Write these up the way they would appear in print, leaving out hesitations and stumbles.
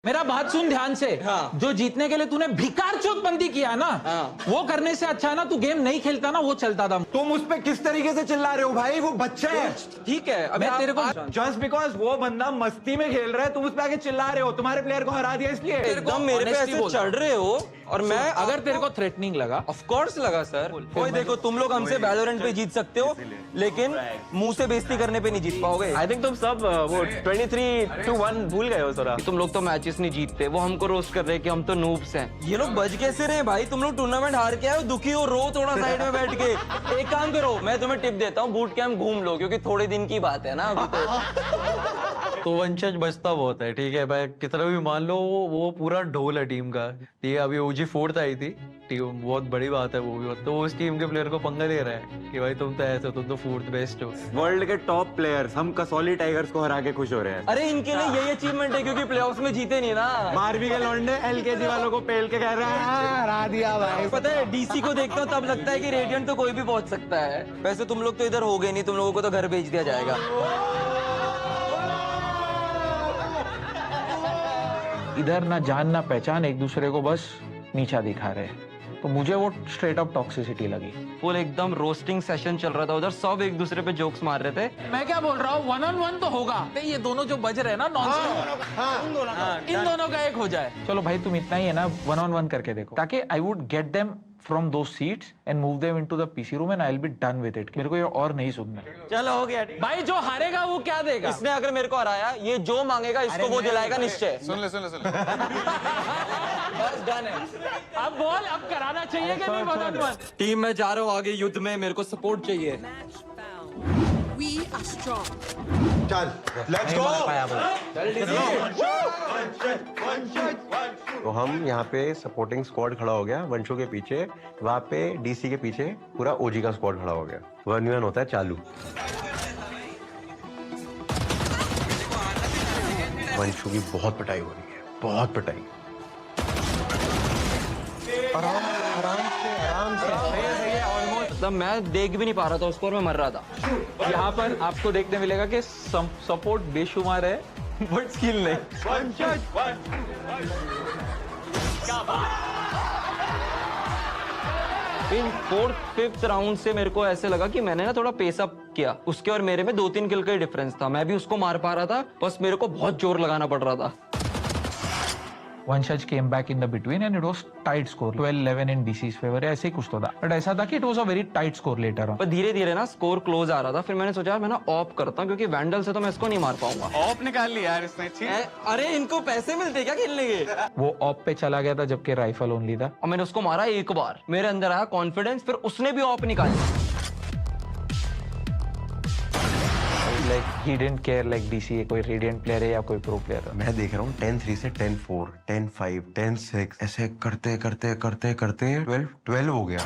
मेरा बात सुन ध्यान से। हाँ। जो जीतने के लिए तूने भिकार चौकबंदी किया ना, हाँ। वो करने से अच्छा ना तू गेम नहीं खेलता ना, वो चलता था। तुम उस पे किस तरीके से चिल्ला रहे हो भाई? वो बच्चा है। ठीक है, अभी मैं तेरे को जस्ट बिकॉज वो बंदा मस्ती में खेल रहा है तुम उस पे आके चिल्ला रहे हो। तुम्हारे प्लेयर को हरा दिया इसलिए। एकदम मेरे पे honesty ऐसे बोल। चढ़ रहे हो और मैं अगर तेरे को थ्रेटनिंग लगा, ऑफ कोर्स लगा सर। कोई देखो, तुम लोग हमसे वैलोरेंट पे जीत सकते हो, लेकिन मुंह से बेइज्जती करने पे नहीं जीत पाओगे। आई थिंक तुम सब वो 23-1 भूल गए हो थोड़ा। तुम लोग तो मैचेस नहीं जीतते, वो हमको रोस्ट कर रहे हैं कि हम तो नूब्स हैं। ये लोग बच कैसे रहे भाई? तुम लोग टूर्नामेंट हार के आए हो, दुखी हो, रो थोड़ा साइड में बैठ के। एक काम करो, मैं तुम्हें टिप देता हूँ, बूट कैंप घूम लो, क्योंकि थोड़े दिन की बात है ना अभी तो वंशज बचता बहुत है, ठीक है भाई, कितना भी मान लो वो पूरा ढोल है टीम का। ठीक है, अभी ओजी 4th आई थी टीम, बहुत बड़ी बात है वो भी। तो उस टीम के प्लेयर को पंगा ले रहा है कि भाई तुम तो ऐसे हो, तुम तो 4th बेस्ट हो। वर्ल्ड के टॉप प्लेयर्स हम कसौली टाइगर्स को हरा के खुश हो रहे हैं। अरे इनके लिए यही अचीवमेंट है, क्योंकि प्लेऑफ्स में जीते नहीं ना। मारवी के लौंडे एलकेजी वालों को पेल के कह रहे हैं "हाँ, हरा दिया भाई। पता है, डीसी को देखता हूँ तब लगता है कि रेडियंट तो कोई भी पहुंच सकता है। वैसे तुम लोग तो इधर हो गए नहीं, तुम लोगों को तो घर भेज दिया जाएगा। इधर ना जान ना पहचान, एक दूसरे को बस नीचा दिखा रहे हैं। तो मुझे वो स्ट्रेट अप टॉक्सिसिटी लगी। फुल एकदम रोस्टिंग सेशन चल रहा था उधर, सब एक दूसरे पे जोक्स मार रहे थे। मैं क्या बोल रहा हूँ, 1-on-1 तो होगा। ये दोनों जो बज रहे हैं ना नॉन स्टॉप, इन दोनों का एक हो जाए। चलो भाई, तुम इतना ही है ना, 1-on-1 करके देखो, ताकि I would get them from two seats and move them into the PC room and I will be done with it. मेरे को ये और नहीं सुनना। चलो हो गया। भाई जो हारेगा वो क्या देगा? इसने अगर मेरे को हराया, ये जो मांगेगा इसको वो दिलाएगा निश्चय। सुन ले बस डन है। अब बोल, अब कराना चाहिए कि नहीं 1-on-1? टीम में जा रहा हूँ आगे युद्ध में, मेरे को सपोर्ट चाहिए। We are strong. चल लेट्स गो। तो हम यहाँ पे सपोर्टिंग स्क्वाड खड़ा हो गया वंशु के पीछे, वहाँ पे डीसी के पीछे पूरा ओजी का स्क्वाड खड़ा हो गया। 1v1 होता है चालू। वंशु की बहुत पिटाई हो रही है, बहुत पिटाई। मतलब मैं देख भी नहीं पा रहा था उसको और मैं मर रहा था। यहाँ पर आपको देखने मिलेगा कि सपोर्ट बेशुमार है बट स्किल नहीं। फिर 4th-5th राउंड से मेरे को ऐसे लगा कि मैंने ना थोड़ा पेस अप किया। उसके और मेरे में 2-3 किल का ही डिफरेंस था। मैं भी उसको मार पा रहा था, बस मेरे को बहुत जोर लगाना पड़ रहा था। Vanshaj came back in the between and it was tight score, 12-11 in DC's favor, ऐसे ही कुछ तो था। बट ऐसा था कि it was a very tight score later on। पर धीरे धीरे ना स्कोर क्लोज आ रहा था। फिर मैंने सोचा मैं ना ऑप करता हूँ, क्योंकि वैंडल से तो मैं इसको नहीं मार पाऊंगा। ऑफ निकाल लिया यार इसने। अरे इनको पैसे मिलते क्या खेलने के? वो ऑप पे चला गया था जबकि राइफल ओनली था। और मैंने उसको मारा एक बार, मेरे अंदर आया कॉन्फिडेंस, फिर उसने भी ऑप निकाली। Like he didn't care like DC कोई रेडिएंट प्लेयर है या कोई प्रो प्लेयर है। मैं देख रहा हूँ 10-3 से 10-4, 10-5, 10-6 ऐसे करते करते करते करते 12 हो गया।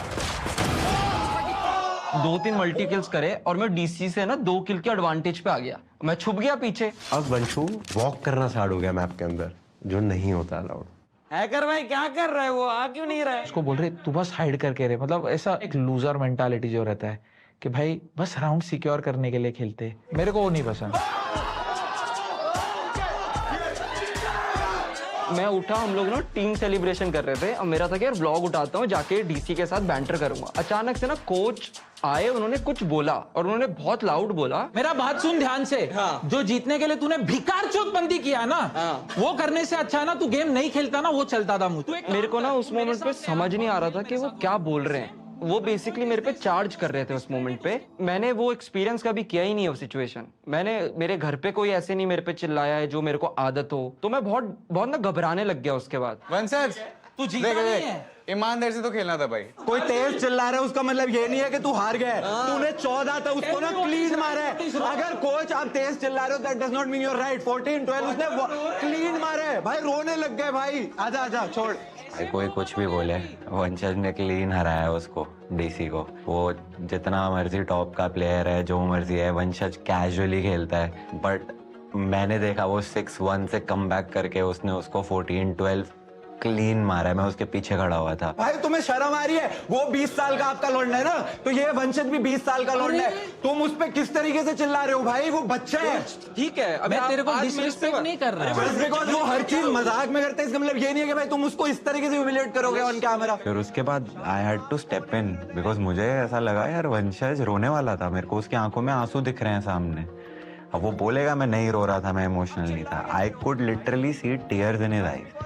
2-3 मल्टी किल्स करे और मैं डीसी से ना 2 किल के एडवांटेज पे आ गया। मैं छुप गया पीछे। अब वंशु वॉक करना स्टार्ट हो गया मैप के अंदर, जो नहीं होता अलाउड। हैकर भाई क्या कर रहा है वो? आ क्यों नहीं रहा है? उसको बोल रहे तू बस हाइड करके रहे, मतलब ऐसा एक लूजर मेंटालिटी जो रहता है कि भाई बस राउंड सिक्योर करने के लिए खेलते। मेरे को वो नहीं पसंद। मैं उठा, हम लोग ना टीम सेलिब्रेशन कर रहे थे और मेरा था कि यार व्लॉग उठाता हूँ, जाके डीसी के साथ बैंटर करूंगा। अचानक से ना कोच आए, उन्होंने कुछ बोला और उन्होंने बहुत लाउड बोला। मेरा बात सुन ध्यान से। हाँ। जो जीतने के लिए तूने भिकार चौकबंदी किया ना, हाँ। वो करने से अच्छा ना तू गेम नहीं खेलता ना, वो चलता था मुझे। मेरे को ना उस मोमेंट पे समझ नहीं आ रहा था कि वो क्या बोल रहे हैं। वो बेसिकली मेरे पे चार्ज कर रहे थे उस मोमेंट पे। मैंने वो एक्सपीरियंस कभी किया ही नहीं है वो सिचुएशन। मेरे घर पे कोई ऐसे नहीं मेरे पे चिल्लाया है जो मेरे को आदत हो। तो मैं बहुत बहुत ना घबराने लग गया उसके बाद। वंशज तू जीता नहीं है। ईमानदारी से तो खेलना था भाई। कोई तेज चिल्ला रहा है उसका मतलब ये नहीं है कि तू हार गया है। तूने 14 था उसको ना क्लीन मारा है। अगर कोच आप तेज चिल्ला रहे हो that does not mean you're right. 14-12 उसने क्लीन मारा है भाई। रोने लग गए भाई। आजा आजा छोड़। कोई कुछ भी बोले, वंशज ने क्लीन हराया उसको, डीसी को। वो जितना मर्जी टॉप का प्लेयर है, जो मर्जी है, वंशज कैजुअली खेलता है। बट मैंने देखा वो 6-1 से कम बैक करके उसने उसको 14-12 क्लीन मारा है, मैं उसके पीछे खड़ा हुआ था। भाई तुम्हें शर्म आ रही है? वो 20 साल का आपका लौंडा है ना, तो ये वंशज भी 20 साल का लौंडा है। तुम उस पे किस तरीके से चिल्ला रहे हो भाई? वो बच्चा है। ठीक है, अभी मैं तेरे को आज मेरे से डिसरिस्पेक्ट नहीं कर रहा हूँ। Just because वो हर चीज मजाक में करते हैं, इसका मतलब ये नहीं है कि भाई तुम उसको इस तरीके से ह्यूमिलिएट करोगे ऑन कैमरा। फिर उसके बाद I had to step in because मुझे ऐसा लगा यार वंशज रोने वाला था, मेरे को उसकी आंखों में आंसू दिख रहे हैं सामने। अब वो बोलेगा मैं नहीं रो रहा था, मैं इमोशनल नहीं था। I could literally see tears in his eyes.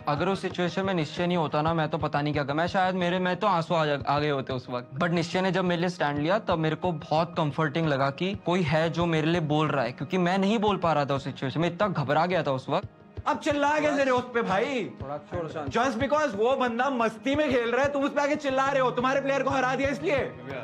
अगर उस सिचुएशन में निश्चय नहीं होता ना, मैं तो पता नहीं क्या कर, मैं शायद मैं तो आंसू आ गए होते उस वक्त। बट निश्चय ने जब मेरे लिए स्टैंड लिया तब मेरे को बहुत कंफर्टिंग लगा कि कोई है जो मेरे लिए बोल रहा है, क्योंकि मैं नहीं बोल पा रहा था उस सिचुएशन में, इतना घबरा गया था उस वक्त। अब चिल्ला कैसे रहे हो उस पे भाई? जस्ट बिकॉज वो बंदा मस्ती में खेल रहा है, तुम उस पे आके चिल्ला रहे हो, तुम्हारे प्लेयर को हरा दिया इसलिए।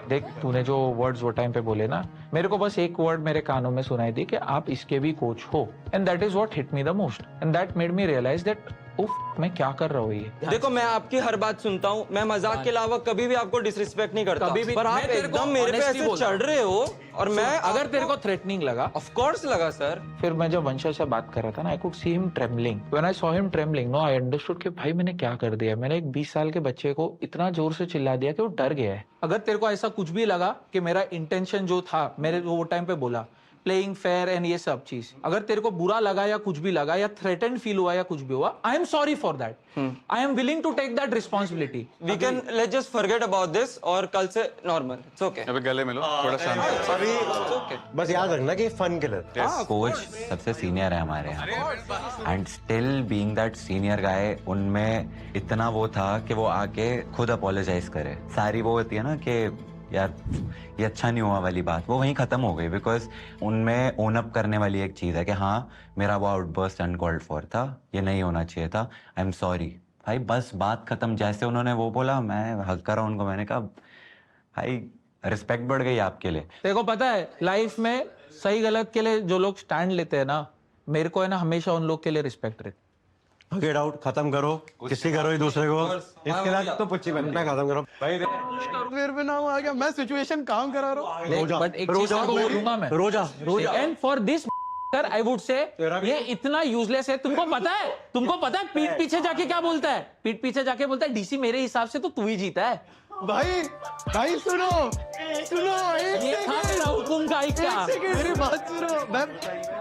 देख, तूने जो वर्ड्स वो टाइम पे बोले ना, मेरे को बस एक वर्ड मेरे कानों में सुनाई दी कि आप इसके भी कोच हो, and that is what hit me the most, and that made me realise that उफ, मैं क्या कर रहा हूँ ये। देखो, मैं आपकी हर बात सुनता हूँ, मैं मजाक के अलावा कभी भी आपको डिसरिस्पेक्ट नहीं करता, कभी भी। पर आप मैं तेरे को एकदम मेरे पे honestly ऐसे बोल रहा चढ़ रहे हो। और मैं अगर तेरे को थ्रेटनिंग लगा, ऑफ कोर्स लगा सर। फिर मैं जब वंशज से बात कर रहा था ना, I could see him trembling. When I saw him trembling, no I understood कि भाई मैंने क्या कर दिया। मैंने एक 20 साल के बच्चे को इतना जोर से चिल्ला दिया कि वो डर गया है। अगर तेरे को ऐसा कुछ भी लगा कि मेरा इंटेंशन जो था, मेरे वो टाइम पे बोला प्लेइंग फेयर एंड ये सब चीज, अगर तेरे को बुरा लगा या कुछ भी लगा या थ्रेटेंड फील हुआ या कुछ भी हुआ, I am sorry for that. I am willing to take that responsibility. We can let's just forget about this और कल से नॉर्मल। It's okay. अभी गले मिलो, थोड़ा शांत। अभी बस याद रखना कि फन के लिए कोच सबसे सीनियर है हमारे यहाँ, and still being that senior guy, उनमें इतना वो था कि वो आके खुद अपोलोजाइज करे। सारी वो होती है ना कि यार ये अच्छा नहीं हुआ वाली बात, वो वहीं खत्म हो गई। बिकॉज उनमें ओन अप करने वाली एक चीज है कि हाँ मेरा वो आउटबर्स्ट अनकॉल्ड फॉर था, ये नहीं होना चाहिए था, आई एम सॉरी। भाई बस बात खत्म। जैसे उन्होंने वो बोला, मैं हक करा उनको, मैंने कहा भाई रिस्पेक्ट बढ़ गई आपके लिए। तेरे को पता है लाइफ में सही गलत के लिए जो लोग स्टैंड लेते हैं ना, मेरे को है ना हमेशा उन लोग के लिए रिस्पेक्ट रहती। गेट आउट, खत्म करो, किसी करो एक दूसरे को, इसके साथ तो पुच्ची बनना, खत्म करो भाई। फिर भी नाम आ गया, मैं सिचुएशन काम करा रहा हूँ। रोजा, बट एक चीज को बोलूंगा मैं, रोजा, रोजा। And for this sir I would say ये इतना यूजलेस है। तुमको पता है पीठ पीछे जाके क्या बोलता है? पीठ पीछे जाके बोलता है डीसी मेरे हिसाब से तो तू ही जीता है। भाई भाई सुनो सुनो, ये था मेरा हुकुम का, मेरी बात सुनो। मैं